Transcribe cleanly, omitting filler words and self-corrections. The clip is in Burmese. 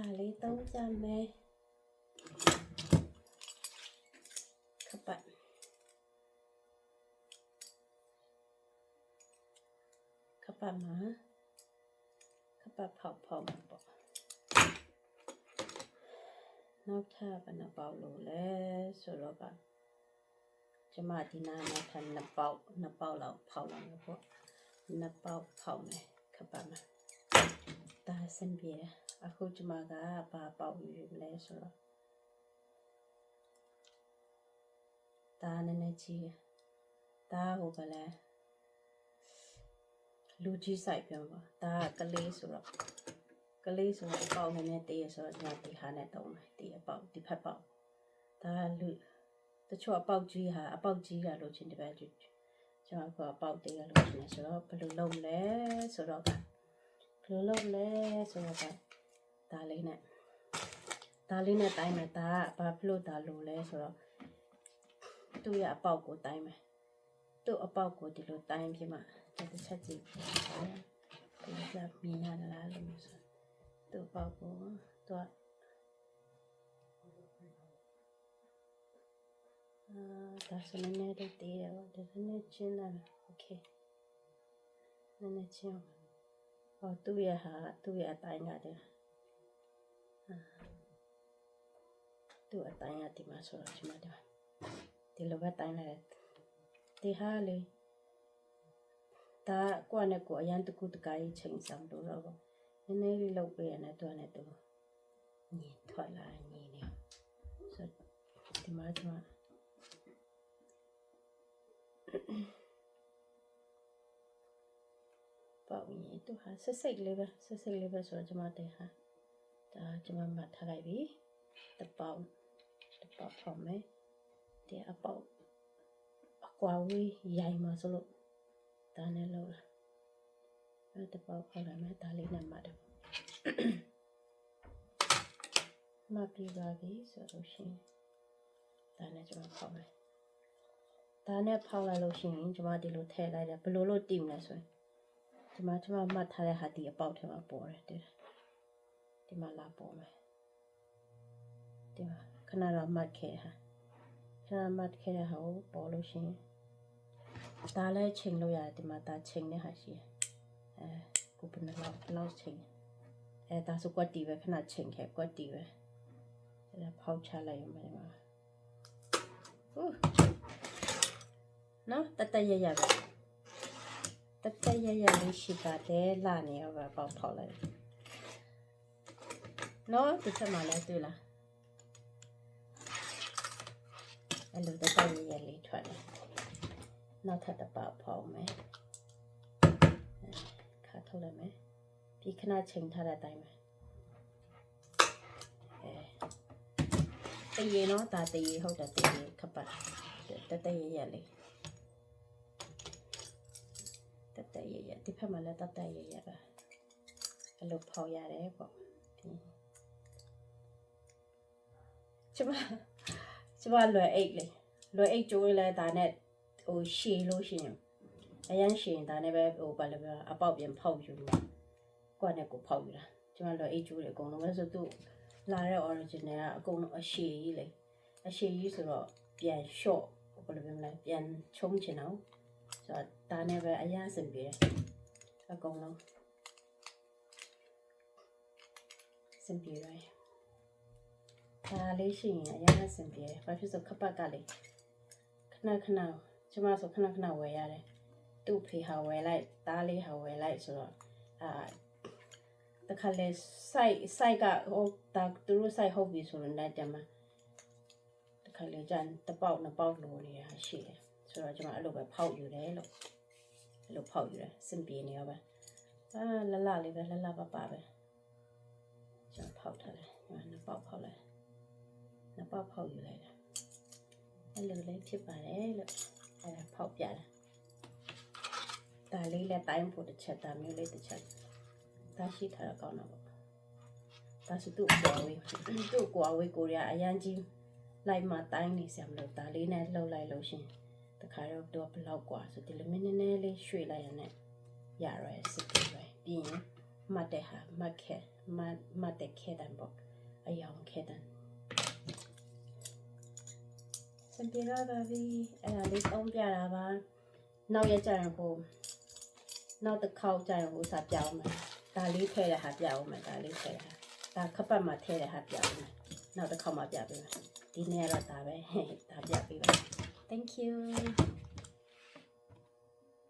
ဒါလေးသုံးကြမယ်ခပတ်မှာခပတ်ဖောက်မှာပေါ့နောက်ထပ်ဘယ်နှပေါက်လို့လဲဆိုတော့ကကျမဒီနားမှာထပ်2ပေါက်လောက်ဖောက်လာလို့ပေါ့2ပေါက်ဖောက်မယ်ခပတ်မှာဒါစင်ပြေအခုကျမကဘာပေါက်ယူမလဲဆိုတော့ဒါနည်းနည်းကြီးဒါဟိုကလည်းလူကြီးဆိုင်ပြောပါဒါကလေးဆိုတော့အပေါက်နည်းနည်းတည်းရဆိုတော့ကျွန်တော်ဒီဟာနဲ့တုံးမယ်ဒီအပေါက်ဒီဖက်ပေါက်ဒါလူတချို့အပေါက်ကြီးဟာအပေါက်ကြီးတာလို့ချင်းတပည့်ကျွန်တော်ကအပေါက်တည်းရလို့ချင်းဆိုတော့ဘယ်လိုလုပ်မလဲဆိုတော့ဒါလေးနဲ့တိုင်းမယ်ဒါကဘာဖြစ်လို့ဒါလိုလဲဆိုတော့သူ့ရဲ့အပေါက်ကိုတိုင်းမယ်သူ့အပေါက်ကိုဒီလိုတိုင်းပြမှတစ်ချက်ကြည့်ဒီကမြင်ရလားလို့ဆိုသူ့အပေါက်ကိုသူကဒါဆိုနည်းနည်းလေးတည်တယ်ပေါ့ဒီနည်းချင်းလာโอเคနည်းနည်းချင်းဟောသူ့ရဲ့အတိုင်းကတည်းသူ့အတိုင်းကဒီမှာဆိုတော့ဒီမှာဒီလိုပဲတိုင်းလိုက်ဒီဟာလေဒါကွာနဲ့ကိုအရန်တကူတကကြီးချိန်ဆောင်လို့တော့နည်းနည်းလေးလောက်ပေးရတယ်သူကလည်းသူညင်ထွက်လာညင်နေဆိုဒီမှာပေါ့ညင်သူဟာဆက်စိတ်လေးပဲဆိုတော့ကျွန်မတဲ့ဟာဒါကျွန်မမှတ်ထားလိုက်ပြီတပေါက်ဖောက်မယ်ဒီအပေါက်အကွာဝေးရိုင်မှာဆိုလို့ဒါနဲ့လောက်လာတပေါက်ဖောက်လိုက်မယ်ဒါလေးနဲ့မှတ်တယ်မှတ်ပြီးပါပြီဆိုလို့ရှိရင်ဒါနဲ့ကျွန်တော်ဖောက်မယ်ဒါနဲ့ဖောက်လိုက်လို့ရှိရင်ကျွန်မဒီလိုထည့်လိုက်တယ်ဘယ်လိုလုပ်တည်မလဲဆိုရင်ကျွန်မမှတ်ထားတဲ့ဟာဒီအပေါက်ထဲမှာပေါ်တယ်ဒီမှာလာပေါ်မယ်ဒီမှာခဏတော့မှတ်ခဲ့တဲ့ဟာကိုပေါ်လို့ရှိရင်ဒါလည်းချိန်လို့ရတယ်ဒီမှာဒါချိန်တဲ့ဟာရှိတယ်ကိုဘယ်လောက်ချိန်ဒါဆိုကွက်တီပဲခဏချိန်ခဲ့ကွက်တီပဲဒါဖောက်ချလိုက်ရုံပဲဒီမှာနော်တရရပဲတရရလေးရှိပါတယ်လာနေရောပဲပေါက်ဖောက်လိုက်နော်ဒီချက်မှလည်းတွေ့လားအဲ့လိုတရရလေးထွက်တယ်နောက်ထပ်တစ်ပေါက်ဖောက်မယ်ခါထုတ်လိုက်မယ်ပြီးခဏချိန်ထားတဲ့အတိုင်းပဲတရေနော်ဒါတရေဟုတ်တယ်တရေခပတ်တရရလေးတရရဒီဖက်မှာလည်းတရရပဲအဲ့လိုဖောက်ရတယ်ပေါ့ကျမလွယ်အိတ်ကျိုးလဲဒါနဲ့ဟိုရှည်လို့ရှိရင်အရန်ရှည်ဒါနဲ့ပဲဟိုဘာလဲအပေါက်ပြန်ဖောက်ယူမှာကွက်နဲ့ကိုဖောက်ယူတာကျမလွယ်အိတ်ကျိုးတွေအကုန်လုံးပဲဆိုသူလာတဲ့ original ကအကုန်လုံးအရှည်ကြီးလေအရှည်ကြီးဆိုတော့ပြန် short ဘာလို့ပြောမလဲပြန်ချုံးချင်အောင်ဆိုတော့ဒါနဲ့ပဲအရန်အဆင်ပြေတယ်အကုန်လုံးအဆင်ပြေတယ်ဒါလေးရှိရင်အရန်အဆင်ပြေတယ်ဘာဖြစ်ဆိုခပတ်ကလေခဏကျမဆိုခဏဝယ်ရတယ်သူ့ဖေဟာဝယ်လိုက်သားလေးဟာဝယ်လိုက်ဆိုတော့တခါလေ site ကဟိုဒါသူတို့ site ဟုတ်ပြီဆိုတော့လည်းတမတခါလေကျန်တစ်ပေါက်နှစ်ပေါက်လိုနေတာရှိတယ်ဆိုတော့ကျွန်မအဲ့လိုပဲဖောက်ယူတယ်လို့အဲ့လိုဖောက်ယူတယ်စင်ပြေနေရောပဲလလေးပဲလပပဲကျွန်တော်ဖောက်ထားတယ်နှစ်ပေါက်ဖောက်လိုက်နှစ်ပေါက်ဖောက်ယူလိုက်တာအဲ့လိုလေးဖြစ်ပါတယ်လို့အဲ့ဒါဖောက်ပြတယ်ဒါလေးလည်းတိုင်းဖို့တစ်ချက်ဒါမျိုးလေးတစ်ချက်ဒါရှိထားတော့ကောင်းတော့ပေါ့ဒါဆိုသူ့ကွာဝေးကိုရအရန်ကြီးလိုက်မှတိုင်းနေစရာမလိုဒါလေးနဲ့လှုပ်လိုက်လို့ရှင်တခါတော့ဘလောက်กว่าဆိုဒီလိုနည်းနည်းလေးရွှေ့လိုက်ရနဲ့ရရဲစစ်ပြေပဲပြီးရင် မှတ်တဲ့ဟာမှတ်တဲ့ခဲတံပေါ့အယောင်ခဲတံစင်ပြေလာပါပြီအဲ့ဒါလေးသုံးပြတာပါနောက်ရကြရင်ဟိုနောက်တစ်ခေါက်ကြရင်ဟိုစားပြောင်းမယ်ဒါလေးထဲတဲ့ဟာပြောင်းမယ်ဒါလေးထဲတဲ့ဟာဒါခပတ်မှာထဲတဲ့ဟာပြောင်းမယ်နောက်တစ်ခေါက်မှပြပေးမယ်ဒီနေ့ကတော့ဒါပဲဒါပြပေးပါ Thank you